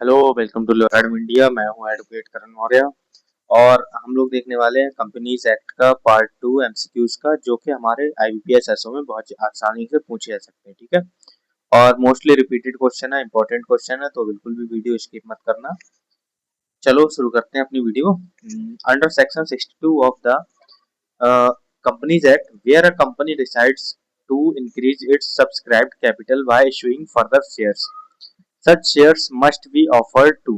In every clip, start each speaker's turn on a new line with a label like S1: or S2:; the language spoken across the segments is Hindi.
S1: Hello, welcome to law academy India. मैं हूं एडवोकेट करण मौर्य और हम लोग देखने वाले हैं कंपनीज एक्ट का पार्ट 2 एमसीक्यूज का, जो कि हमारे आईबीपीएस एसओ में बहुत आसानी से पूछे जा सकते हैं। ठीक है, और मोस्टली रिपीटेड क्वेश्चन है, इंपॉर्टेंट क्वेश्चन है, तो बिल्कुल भी वीडियो स्किप मत करना। चलो शुरू करते हैं अपनी video. Under section 62 of the companies act, where a company decides to increase its subscribed capital by issuing further shares, such shares must be offered to।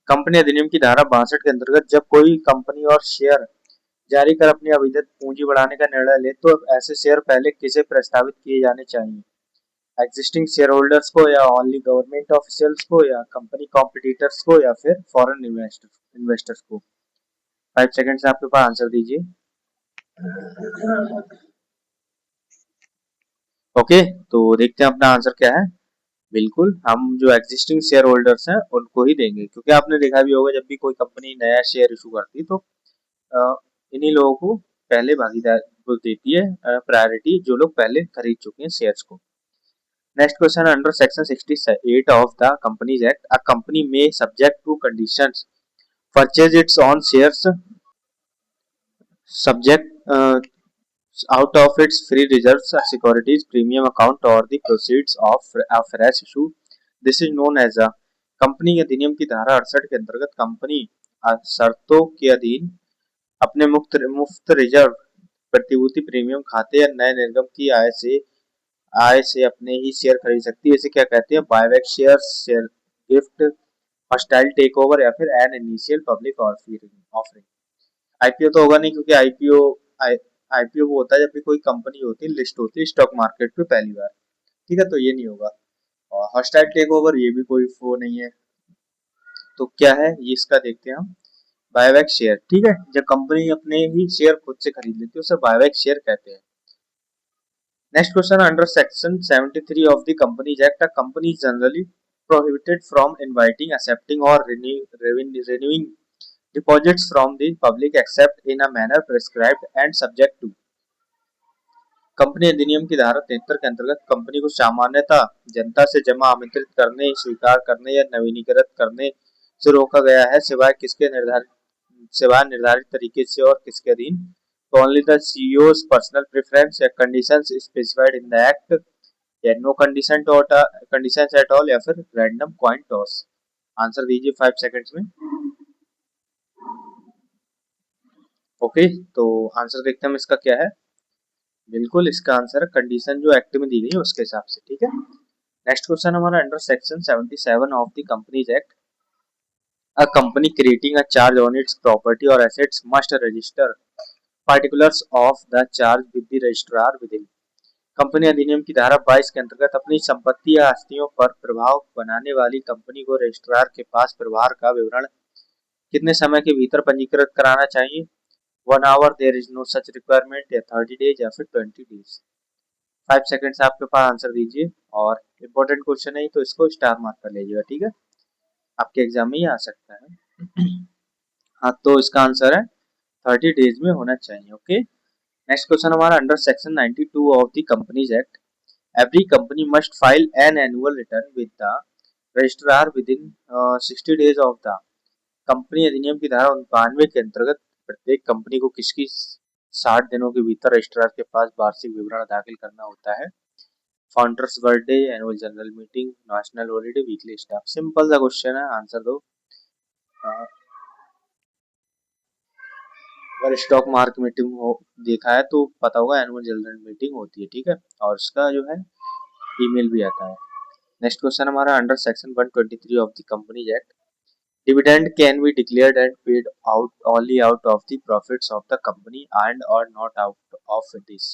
S1: Company अधिनियम की धारा 62 के अंतर्गत जब कोई कंपनी और शेयर जारी कर अपनी अविधत पूंजी बढ़ाने का निर्णय ले, तो ऐसे शेयर पहले किसे प्रस्तावित किए जाने चाहिए? एग्जिस्टिंग शेयर होल्डर्स को, या ओनली गवर्नमेंट ऑफिशियल्स को, या कंपनी कॉम्पिटिटर्स को, या फिर फॉरेन इन्वेस्टर्स को? 5 सेकंड से आपके पास आंसर दीजिए। ओके, तो देखते हैं अपना आंसर क्या है। बिल्कुल, हम जो एग्जिस्टिंग शेयर होल्डर्स हैं उनको ही देंगे, क्योंकि आपने देखा भी होगा जब भी कोई कंपनी नया शेयर इशू करती है तो इन्हीं लोगों को पहले भागीदार को देती है प्रायोरिटी, जो लोग पहले खरीद चुके हैं शेयर्स को। Next question, under section 68 of the companies Act, a company may subject to conditions purchase its own shares subject out of its free reserves, securities, premium account or the proceeds of a fresh issue. This is known as a company अधिनियम की धारा 68 के अंतर्गत कंपनी शर्तों के अधीन अपने मुफ्त रिजर्व, प्रतिभूति, प्रीमियम खाते या नए निर्गम की आय से अपने ही शेयर खरीद सकती है। इसे क्या कहते हैं? Buyback share, share gift, hostile takeover, या फिर an initial public offering. IPO तो होगा नहीं, क्योंकि आईपीओ वो होता है जब भी कोई कंपनी होती है, लिस्ट होती है स्टॉक मार्केट पे पहली बार। ठीक है, तो ये नहीं होगा। और हॉस्टाइल टेक ओवर ये भी कोई वो नहीं है। तो क्या है ये, इसका देखते हैं हम। बायबैक शेयर, ठीक है, जब कंपनी अपने ही शेयर खुद से खरीद लेती है उसे बायबैक शेयर कहते हैं। Next question, under section 73 of the companies Act, a company generally prohibited from inviting, accepting or renewing deposits from the public except in a manner prescribed and subject to। Company अधिनियम की धारा 73 के अंतर्गत कंपनी को सामान्यतः जनता से जमा आमंत्रित करने, स्वीकार करने या नवीनीकृत करने से रोका गया है, सिवाय निर्धारित तरीके से और किसके अधीन? तो ओनली द सीईओ's पर्सनल प्रेफरेंस या conditions specified in the act, या नो कंडीशंस एट ऑल, या फिर रैंडम कॉइन टॉस। आंसर दीजिए 5 सेकंड्स में। ओके, तो आंसर देखते हैं हम इसका क्या है। बिल्कुल, इसका आंसर है कंडीशन जो एक्ट में दी गई है उसके हिसाब से। ठीक है, नेक्स्ट क्वेश्चन हमारा under section 77 of the companies Act, a company creating a charge on its property और assets must register particulars of the charge with the registrar within. कंपनी अधिनियम की धारा 22 के अंतर्गत अपनी संपत्ति या आस्तियों पर प्रभाव बनाने वाली कंपनी को रजिस्ट्रार के पास प्रभार का विवरण कितने समय के भीतर पंजीकृत कराना चाहिए? 1 hour, there is no such requirement, या 30 डेज, या फिर 20 डेज। 5 सेकंड से आपके पास आंसर दीजिए। और इम्पोर्टेंट क्वेश्चन है तो इसको स्टार मार्क कर लीजिएगा। ठीक है, आपके एग्जाम में ही आ सकता है। हाँ, तो इसका आंसर है 30 डेज में होना चाहिए। ओके, नेक्स्ट क्वेश्चन हमारा under section 92 of the companies act, every company must file an annual return with the registrar with in 60 days of the. Company अधिनियम की धारा 92 के अंतर्गत प्रत्येक कंपनी को किसकी 60 दिनों के भीतर रजिस्ट्रार के पास वार्षिक विवरण दाखिल करना होता है? Founders birthday, annual general meeting, national holiday, weekly staff. Simple सा क्वेश्चन है, आंसर दो। अगर स्टॉक मार्केट मीटिंग हो देखा है तो पता होगा, एनुअल जनरल मीटिंग होती है। ठीक है, और उसका जो है ईमेल भी आता है। नेक्स्ट क्वेश्चन हमारा under section 123 of the companies Act, dividend can be declared and paid out only out of the profits of the company and और नॉट आउट ऑफ दिस।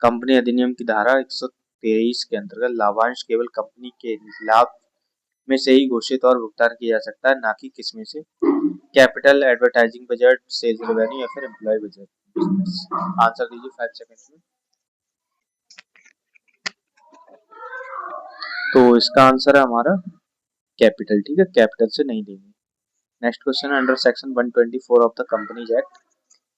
S1: कंपनी अधिनियम की धारा 123 के अंतर्गत लाभांश केवल कंपनी के लाभ में से ही घोषित और भुगतान किया जा सकता है, ना कि किसमें से? Capital, advertising budget, sales revenue, या फिर एम्प्लॉय बजट, बिजनेस। आंसर दीजिए 5 सेकंड में। तो इसका आंसर है हमारा कैपिटल। ठीक है, कैपिटल से नहीं देंगे। Next question under section 124 of the companies act,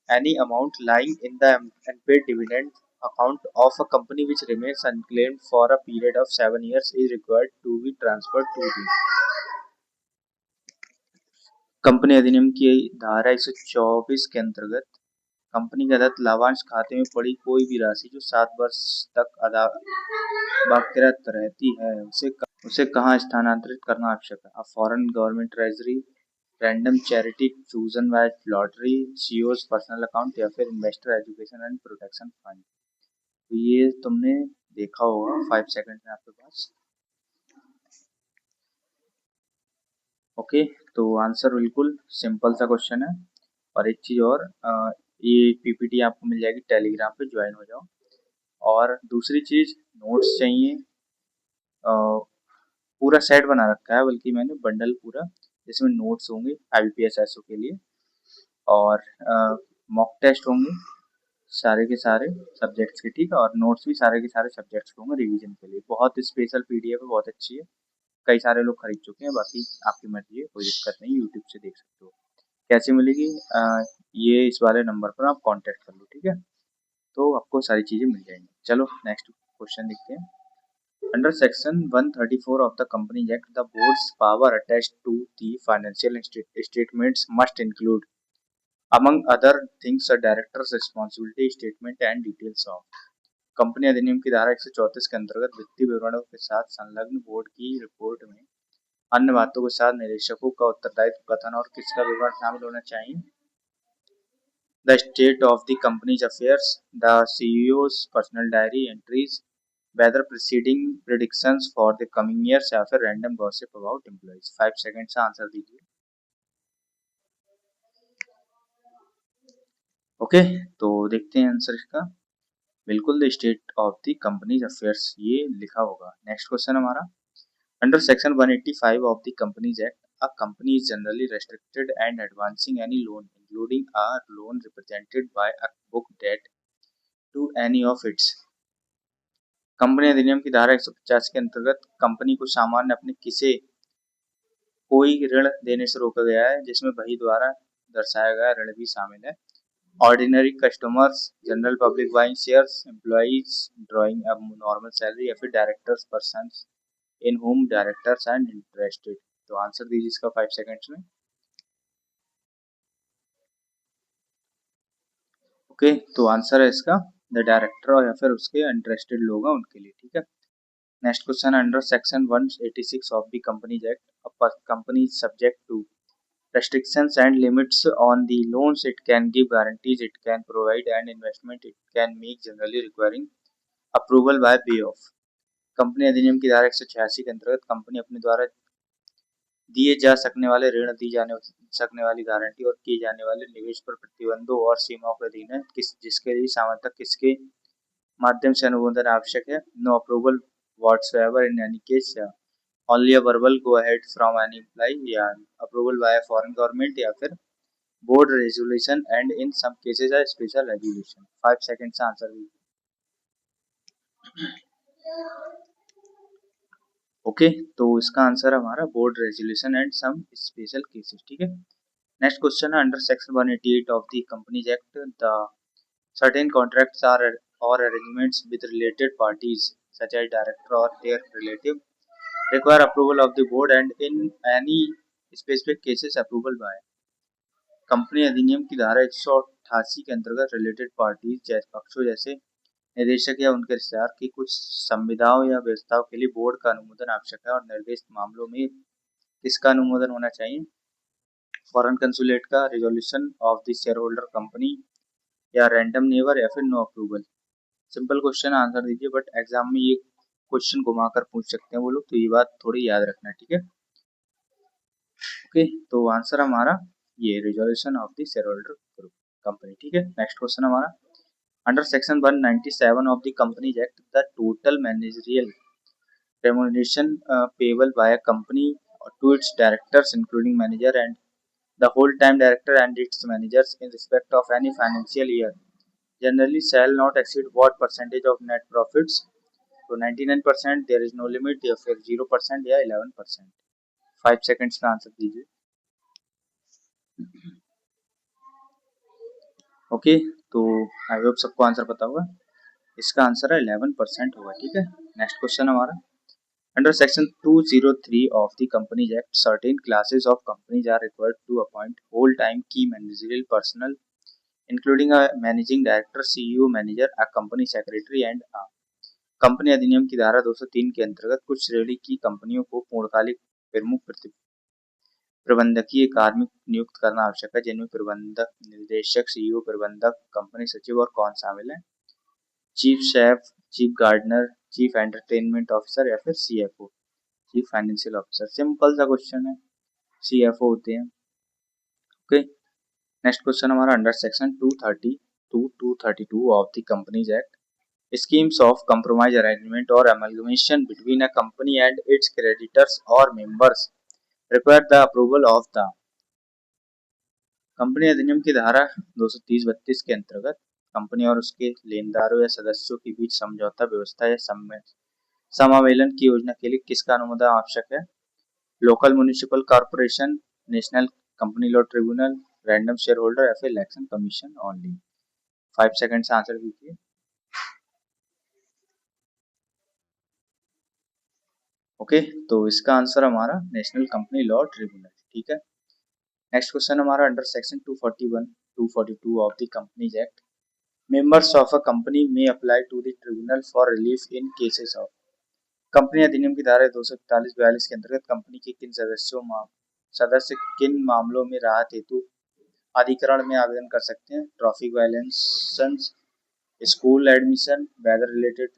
S1: any amount lying in the unpaid dividend account of a company which remains unclaimed for a period of 7 years is required to be transferred to the company अधिनियम की धारा 124 के अंतर्गत कंपनी के तहत लाभांश खाते में पड़ी कोई भी राशि जो 7 वर्ष तक अदा बाकिरत रहती है उसे कहाँ स्थानांतरित करना आवश्यक है? Foreign government treasury, random charity chosen by lottery, CEO's personal account या फिर investor education and protection fund. तो ये तुमने देखा होगा 5 सेकंड में आपके पास। ओके, तो आंसर बिल्कुल सिंपल सा क्वेश्चन है। और एक चीज और, ये पीपीटी आपको मिल जाएगी टेलीग्राम पे, ज्वाइन हो जाओ। और दूसरी चीज, नोट्स चाहिए, पूरा सेट बना रखा है बल्कि मैंने बंडल पूरा, जिसमें नोट्स होंगे आईबीपीएस एसओ के लिए, और मॉक टेस्ट होंगे सारे के सारे सब्जेक्ट्स के, ठीक है, और नोट्स भी सारे के सारे सब्जेक्ट्स के होंगे रिवीजन के लिए। बहुत स्पेशल पीडीएफ है, बहुत अच्छी है, कई सारे लोग खरीद चुके हैं, बाकी आपकी मर्जी है, कोई दिक्कत नहीं, यूट्यूब से देख सकते हो। कैसे मिलेगी? ये इस वाले नंबर पर आप कांटेक्ट कर लो, ठीक है, तो आपको सारी चीजें मिल जाएंगी। चलो नेक्स्ट क्वेश्चन देखते हैं। Under Section 134 of the Companies Act, the board's power attached to the financial statements must include, among other things, a director's responsibility statement and details of। Company अधिनियम की धारा 134 के अंतर्गत वित्तीय विवरणों के साथ संलग्न बोर्ड की रिपोर्ट में अन्य बातों के साथ निदेशकों का उत्तरदायित्व कथन और किसका विवरण शामिल होना चाहिए? The state of the company's affairs, the CEO's personal diary entries, whether preceding predictions for the coming years या फिर random gossip about employees। 5 second से आंसर दीजिए। ओके, तो देखते हैं आंसर इसका। बिल्कुल the state of the companies affairs ये लिखा होगा। नेक्स्ट क्वेश्चन हमारा, under section 185 of the Companies Act, a company is generally restricted and advancing any loan, including a loan represented by a book debt, to any of its। Company अधिनियम की धारा 150 के अंतर्गत कंपनी को सामान्य अपने किसे कोई ऋण देने से रोका गया है जिसमें बही द्वारा दर्शाया गया ऋण भी शामिल है। Ordinary customers, general public buying shares, employees drawing a normal salary या फिर directors persons in home directors and interested. तो आंसर दीजिए इसका 5 सेकंड्स में। ओके, तो आंसर है इसका द डायरेक्टर या फिर उसके इंटरेस्टेड लोग हैं उनके लिए, ठीक है। Next question, under section 186 of the Companies Act, a company is subject to restrictions and limits on the loans it can give, guarantees it can provide, and investment it can make, generally requiring approval by way of। Company अधिनियम की धारा 186 के अंतर्गत कंपनी अपने द्वारा दिए जा सकने वाले ऋण, दी जाने सकने वाली गारंटी और किए जाने वाले निवेश पर प्रतिबंधों और सीमाओं के अधीन है, जिसके लिए सामान्यतः किसके माध्यम से अनुमोदन आवश्यक है? No approval whatsoever in any case, या only a verbal go ahead from any employee, या approval by a foreign government, या फिर board resolution and in some cases a special regulation। 5 second से आंसर दीजिए। ओके, तो इसका आंसर हमारा board resolution and some special cases, ठीक है। नेक्स्ट क्वेश्चन है, under section 188 of the companies act, the certain contracts are or arrangements with related parties such as director or their relative require approval of the board and in any specific cases approval by। Company अधिनियम की धारा 188 के अंतर्गत रिलेटेड पार्टीज पक्षों जैसे निदेशक या उनके रिश्तेदार की कुछ संविदाओं या व्यवस्थाओं के लिए बोर्ड का अनुमोदन आवश्यक है, और निर्दिष्ट मामलों में किसका अनुमोदन होना चाहिए? फॉरेन कंसुलेट का, resolution of the shareholder company, या रैंडम नेबर, या फिर no approval. Simple question, answer दीजिए, बट एग्जाम में ये क्वेश्चन घुमाकर पूछ सकते हैं वो लोग, तो ये बात थोड़ी याद रखना, ठीक है। ओके, तो आंसर हमारा ये resolution of the share holder group company, ठीक है। नेक्स्ट क्वेश्चन हमारा, under section 197 of the Companies Act, the total managerial remuneration payable by a company to its directors, including manager and the whole-time director and its managers in respect of any financial year, generally shall not exceed what percentage of net profits? तो 99%, there is no limit, या फिर 0% या 11%। 5 सेकंड्स का आंसर दीजिए। ओके, तो आई होप सबको आंसर पता होगा। इसका आंसर है 11% होगा। ठीक है, नेक्स्ट क्वेश्चन हमारा, under section 203 of the companies Act, certain classes of companies are required to appoint whole time key managerial personnel including a managing director, CEO, manager, a company secretary and a. कंपनी अधिनियम की धारा 203 के अंतर्गत कुछ श्रेणी की कंपनियों को पूर्णकालिक प्रमुख प्रबंधकीय कार्मिक नियुक्त करना आवश्यक है, जिनमें प्रबंधक, निर्देशक, सीईओ, प्रबंधक, कंपनी सचिव और कौन शामिल है? Chief chef, chief gardener, chief entertainment officer या फिर CFO, chief financial officer. Simple सा क्वेश्चन है, सीएफओ होते हैं। ओके, नेक्स्ट क्वेश्चन हमारा, under section 232 of the companies act, schemes of compromise arrangement or amalgamation between a company and its creditors or members require the approval of the। Company अधिनियम की धारा 230-32 के अंतर्गत कंपनी और उसके लेनदारों या सदस्यों के बीच समझौता व्यवस्था या समावेलन की योजना के लिए किसका अनुमोदन आवश्यक है? Local municipal corporation, national company law tribunal, random share holder या फिर इलेक्शन कमीशन ओनली। 5 सेकंड से आंसर कीजिए। ओके, तो इसका आंसर हमारा नेशनल कंपनी लॉ ट्रिब्यूनल। ठीक है, नेक्स्ट क्वेश्चन हमारा, under section 241 242 of the companies Act, members of a company may apply to the tribunal for relief in cases of. कंपनी अधिनियम की धारा 241-42 के अंतर्गत कंपनी के सदस्य किन मामलों में राहत हेतु अधिकरण में आवेदन कर सकते हैं? Traffic violence, school admission, weather related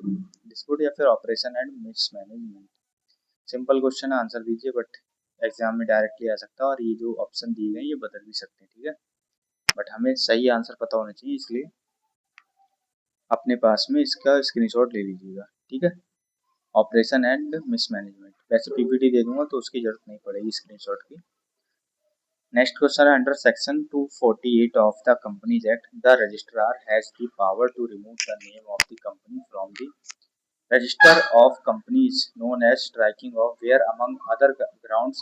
S1: dispute या फिर operation and mismanagement. Simple question है, आंसर दीजिए, बट एग्जाम में डायरेक्टली आ सकता है और ये जो ऑप्शन दिए गए ये बदल भी सकते हैं। ठीक है, बट हमें सही आंसर पता होना चाहिए, इसलिए अपने पास में इसका स्क्रीनशॉट ले लीजिएगा। ठीक है, ऑपरेशन एंड मिसमैनेजमेंट, वैसे पीपीटी दे दूंगा तो उसकी जरूरत नहीं पड़ेगी स्क्रीनशॉट की। नेक्स्ट क्वेश्चन है, under section 248 of the companies act, the registrar has the power to remove the name of the company from the register of companies known as striking off where among other grounds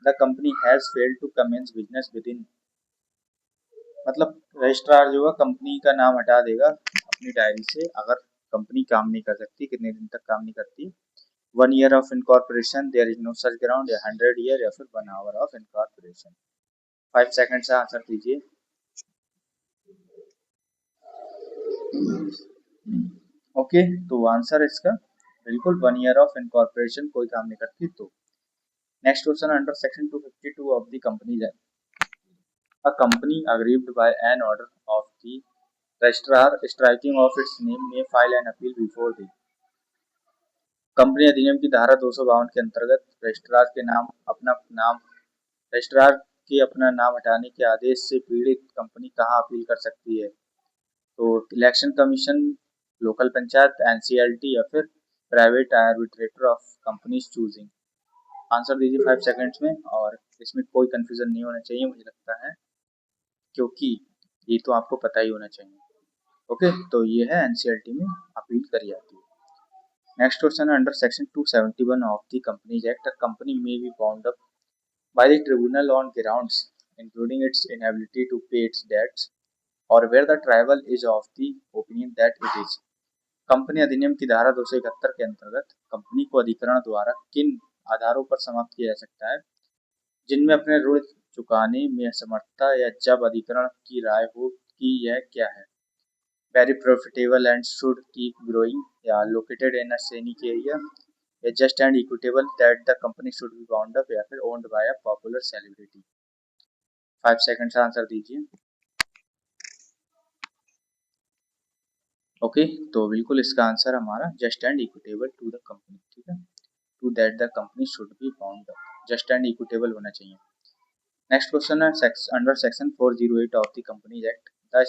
S1: the company has failed to commence business within। मतलब रजिस्ट्रार जो है कंपनी का नाम हटा देगा अपनी डायरी से अगर कंपनी काम नहीं कर सकती। कितने दिन तक काम नहीं करती? 1 year of incorporation, there is no such ground, या 100 year या फिर 1 hour ऑफ इनकॉर्पोरेशन। 5 सेकंड से आंसर दीजिए। ओके, तो आंसर इसका बिल्कुल 1 year ऑफ इनकॉर्पोरेशन, कोई काम नहीं करती तो। Next question, under section 252 of the companies act, a company aggrieved by an order of the registrar striking off its name may file an appeal before the। Company अधिनियम की धारा 252 के अंतर्गत रजिस्ट्रार के अपना नाम हटाने के आदेश से पीड़ित कंपनी कहाँ अपील कर सकती है? तो election commission, local panchayat, NCLT या फिर private arbitrator of companies choosing. Answer दीजिए 5 सेकंड्स में, और इसमें कोई कंफ्यूजन नहीं होना चाहिए मुझे लगता है, क्योंकि ये तो आपको पता ही होना चाहिए। ओके, तो ये है एनसीएलटी में अपील करी जाती है। नेक्स्ट क्वेश्चन है, under section 271 of the companies Act, a company may be bound up by the tribunal on grounds including its inability to pay its debts और where the tribunal is of the opinion that it is. कंपनी अधिनियम की धारा 271 के अंतर्गत कंपनी को अधिकरण द्वारा किन आधारों पर समाप्त किया जा सकता है? जिनमें अपने ऋण चुकाने में असमर्थता या जब अधिकरण की राय हो कि यह क्या है? Very profitable and should keep growing, या located in a scenic area, या just and equitable that the company should be bound up, या फिर owned by a popular celebrity. 5 second से आंसर दीजिए। ओके, तो बिल्कुल इसका आंसर हमारा just and equitable to the company. ठीक है, to that the company should be bound up, just and equitable होना चाहिए। नेक्स्ट क्वेश्चन है, under section 408 of the companies act, the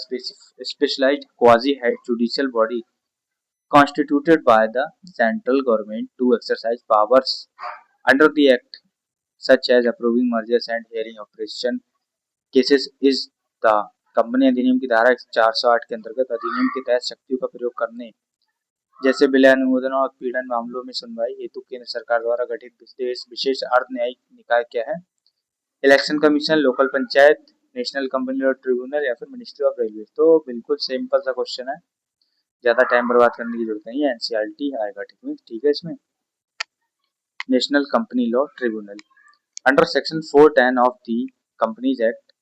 S1: specialised quasi judicial body constituted by the central government to exercise powers under the act such as approving mergers and hearing arbitration cases is the। Company अधिनियम की धारा 408 के अंतर्गत अधिनियम के तहत शक्तियों का प्रयोग करने जैसे विलय, अनुमोदन और पीड़न मामलों में सुनवाई हेतु केंद्र सरकार द्वारा गठित विशेष अर्ध न्यायिक निकाय क्या है? Election commission, local panchayat, national company law tribunal या फिर मिनिस्ट्री ऑफ रेलवे। तो बिल्कुल सिंपल सा क्वेश्चन है, ज्यादा टाइम बर्बाद करने की जरूरत नहीं है, एनसीईआरटी आएगा। ठीक है इसमें। National company law tribunal under section 410 of the companies act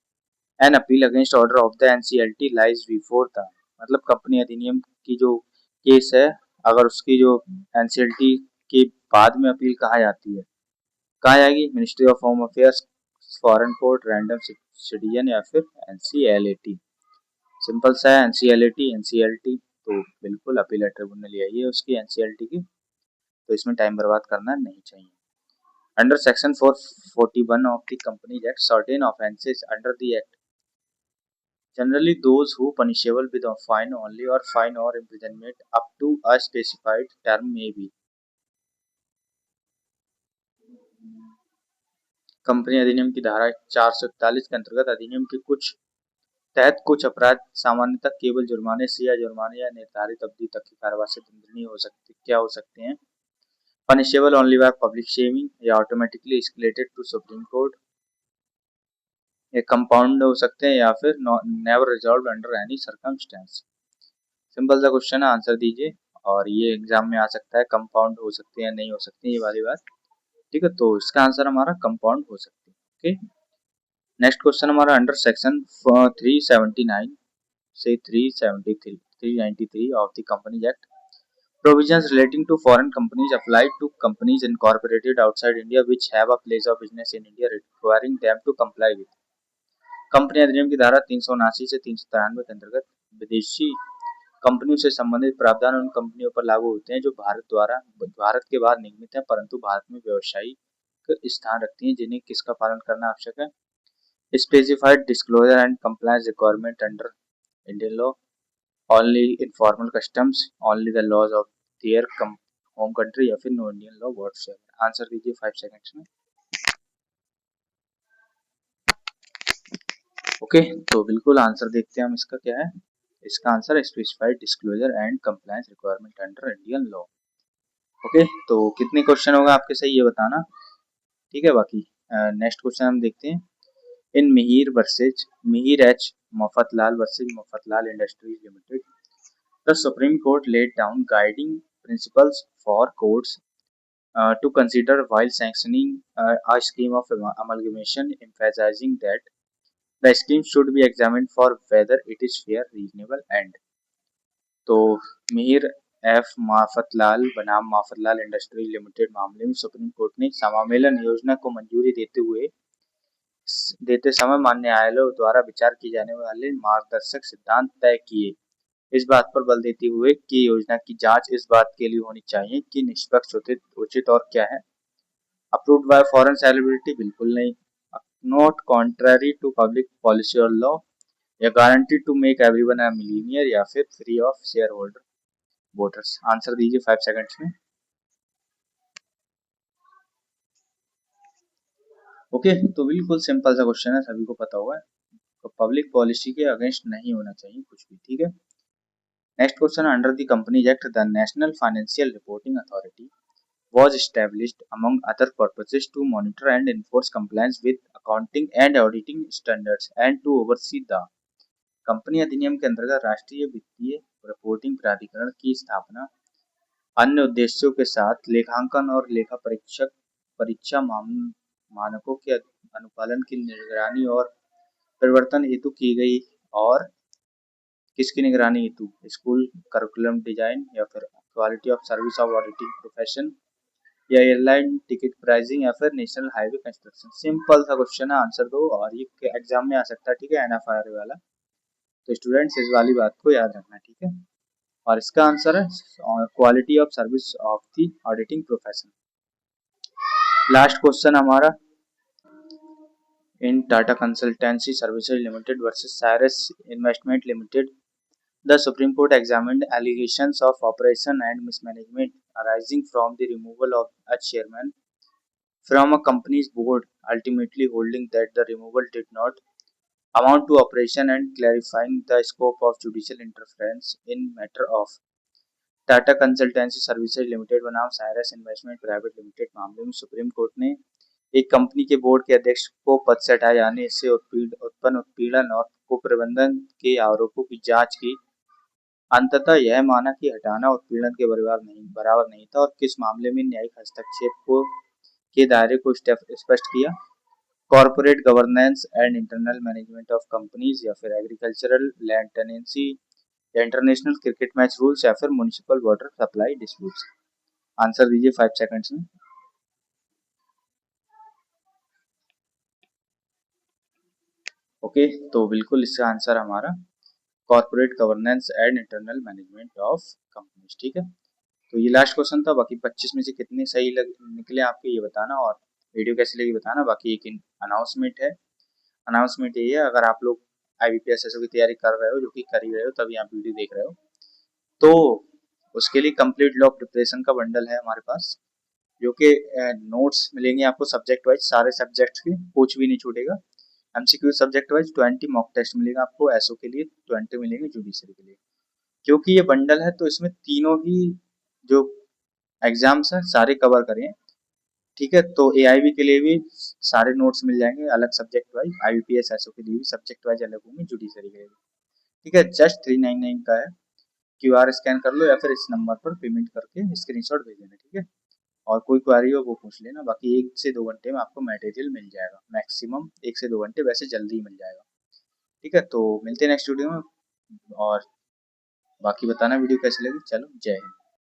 S1: an appeal against order of the NCLT lies before the, मतलब कंपनी अधिनियम की जो केस है, अगर उसकी जो एनसीएलटी के बाद में अपील कहाँ जाती है, कहाँ जाएगी, ministry of home affairs, foreign court, random citizen या फिर एनसीएलटी। सिंपल सा है, एनसीएलटी एनसीएलटी, तो बिल्कुल अपील ट्रिब्यूनल यही है उसकी एनसीएलटी की, तो इसमें टाइम बर्बाद करना नहीं चाहिए। Under section 441 of the Companies Act, certain offences under the Act, generally those who punishable with a fine only or fine or imprisonment up to a specified term may be। Company अधिनियम की धारा 441 के अंतर्गत अधिनियम के कुछ तहत कुछ अपराध सामान्यतः केवल जुर्माने से या जुर्माने या निर्धारित अवधि तक की कार्रवाई से दंडनीय हो सकते, क्या हो सकते हैं, punishable only by public shaming या automatically escalated to Supreme Court, ये कंपाउंड हो सकते हैं या फिर never resolved under any circumstance. Simple सा क्वेश्चन है, आंसर दीजिए। और ये एग्जाम में आ सकता है, कंपाउंड हो सकते हैं नहीं हो सकते, ये वाली बात। ठीक है, तो इसका आंसर हमारा कंपाउंड हो सकते हैं। ओके, नेक्स्ट क्वेश्चन हमारा अंडर सेक्शन 379 से 393 of the companies act, provisions relating to foreign companies apply to companies incorporated outside India which have a place of business in India requiring them to comply with। Company अधिनियम की धारा 379 से 393 के अंतर्गत विदेशी कंपनियों से संबंधित प्रावधान उन कंपनियों पर लागू होते हैं जो भारत के बाहर निर्मित है परंतु भारत में व्यवसायिक स्थान रखती हैं, जिन्हें किसका पालन करना आवश्यक है, specified disclosure and compliance requirement under Indian law, only informal customs, only the laws of their home country या फिर no Indian law whatsoever. Answer दीजिए 5 सेकंड्स में। ओके, तो बिल्कुल आंसर देखते हैं हम इसका क्या है। इसका आंसर है specified disclosure and compliance requirement under Indian law. Okay, तो कितने क्वेश्चन होगा आपके सही ये बताना। ठीक है, बाकी नेक्स्ट क्वेश्चन हम देखते हैं। In Mihir H Mafatlal versus Mafatlal Industries Limited, the Supreme Court laid down guiding principles for courts to consider while sanctioning a scheme of amalgamation, emphasizing that the scheme should be examined for whether it is fair, reasonable and। तो मिहिर एफ माफतलाल बनाम माफतलाल इंडस्ट्रीज लिमिटेड मामले में सुप्रीम कोर्ट ने समामेलन योजना को मंजूरी देते समय माननीय न्यायालय द्वारा विचार किए जाने वाले मार्गदर्शक सिद्धांत तय किए, इस बात पर बल देते हुए कि योजना की जांच इस बात के लिए होनी चाहिए कि निष्पक्ष, उचित और क्या है, अप्रूव्ड बाय फॉरेन सेलिब्रिटी, बिल्कुल नहीं, not contrary to public policy और लॉ, या guarantee to make everyone a millionaire, या फिर free of shareholder voters. Answer दीजिए 5 सेकंड्स में। ओके, तो बिल्कुल सिंपल सा क्वेश्चन है, सभी को पता होगा, तो पब्लिक पॉलिसी के अगेंस्ट नहीं होना चाहिए कुछ भी। ठीक है, next question, under the companies act the national financial reporting authority was established among other purposes to monitor and enforce compliance with accounting and auditing standards and to oversee the। Company अधिनियम के अंतर्गत राष्ट्रीय वित्तीय रिपोर्टिंग प्राधिकरण की स्थापना अन्य उद्देश्यों के साथ लेखांकन और लेखा परीक्षा मानकों के अनुपालन की निगरानी और परिवर्तन हेतु की गई, और किसकी निगरानी हेतु, स्कूल करिकुलम डिजाइन या फिर quality of service of auditing profession, या एयरलाइन टिकट प्राइसिंग, या फिर नेशनल हाईवे कंस्ट्रक्शन। सिंपल सा क्वेश्चन है, आंसर दो, और ये एग्जाम में आ सकता है। ठीक है, एनएफआरए वाला, तो स्टूडेंट्स इस वाली बात को याद रखना। ठीक है, और इसका आंसर है quality of service of the auditing profession. Last question हमारा, in Tata Consultancy Services Limited versus Cyrus Investment Limited, the Supreme Court examined allegations of operation and mismanagement arising from the removal of a chairman from a company's board, ultimately holding that the removal did not amount to operation and clarifying the scope of judicial interference in matter of Tata Consultancy Services limited बनाम साइरस इन्वेस्टमेंट प्राइवेट लिमिटेड मामले में सुप्रीम कोर्ट ने एक कंपनी के बोर्ड के अध्यक्ष को पद से हटाए जाने से उत्पन्न उत्पीड़न और कुप्रबंधन के आरोपों की जांच की अंततः यह माना कि हटाना उत्पीड़न के बराबर नहीं था और किस मामले में न्यायिक हस्तक्षेप को के दायरे को स्पष्ट किया। Corporate governance and internal management of companies, या फिर एग्रीकल्चरल लैंड टेनेंसी, या इंटरनेशनल क्रिकेट मैच रूल्स, या फिर municipal water supply disputes. Answer दीजिए 5 सेकंड्स में। ओके, तो बिल्कुल इसका आंसर हमारा corporate governance and internal management of companies. ठीक है, तो ये लास्ट क्वेश्चन था। बाकी 25 में से कितने सही निकले आपके ये बताना, और वीडियो कैसी लगी बताना। बाकी एक अनाउंसमेंट है, अनाउंसमेंट ये है, अगर आप लोग IBPS SSO की तैयारी कर रहे हो, जो कि कर ही रहे हो तभी आप वीडियो देख रहे हो, तो उसके लिए कंप्लीट लॉ प्रिपरेशन का बंडल है हमारे पास, जो कि नोट्स मिलेंगे आपको सब्जेक्ट वाइज, सारे सब्जेक्ट्स के, कुछ भी नहीं छूटेगा। MCQ subject wise 20 mock test मिलेगा आपको, एसओ के लिए 20 मिलेंगे, जुडिशरी के लिए। क्योंकि ये बंडल है तो इसमें तीनों ही जो एग्जाम्स है सारे कवर करें। ठीक है, तो AIB के लिए भी सारे नोट्स मिल जाएंगे अलग सब्जेक्ट वाइज, IBPS SSO के लिए भी सब्जेक्ट वाइज अलग होंगे, जुडिशरी के लिए भी। ठीक है, जस्ट 399 का है। QR स्कैन कर लो या फिर इस नंबर पर पेमेंट करके स्क्रीनशॉट भेज देना। ठीक है, और कोई क्वेरी हो वो पूछ लेना। बाकी 1 से 2 घंटे में आपको मटेरियल मिल जाएगा, मैक्सिमम 1 से 2 घंटे, वैसे जल्दी ही मिल जाएगा। ठीक है, तो मिलते हैं नेक्स्ट वीडियो में, और बाकी बताना वीडियो कैसी लगी। चलो, जय हिंद।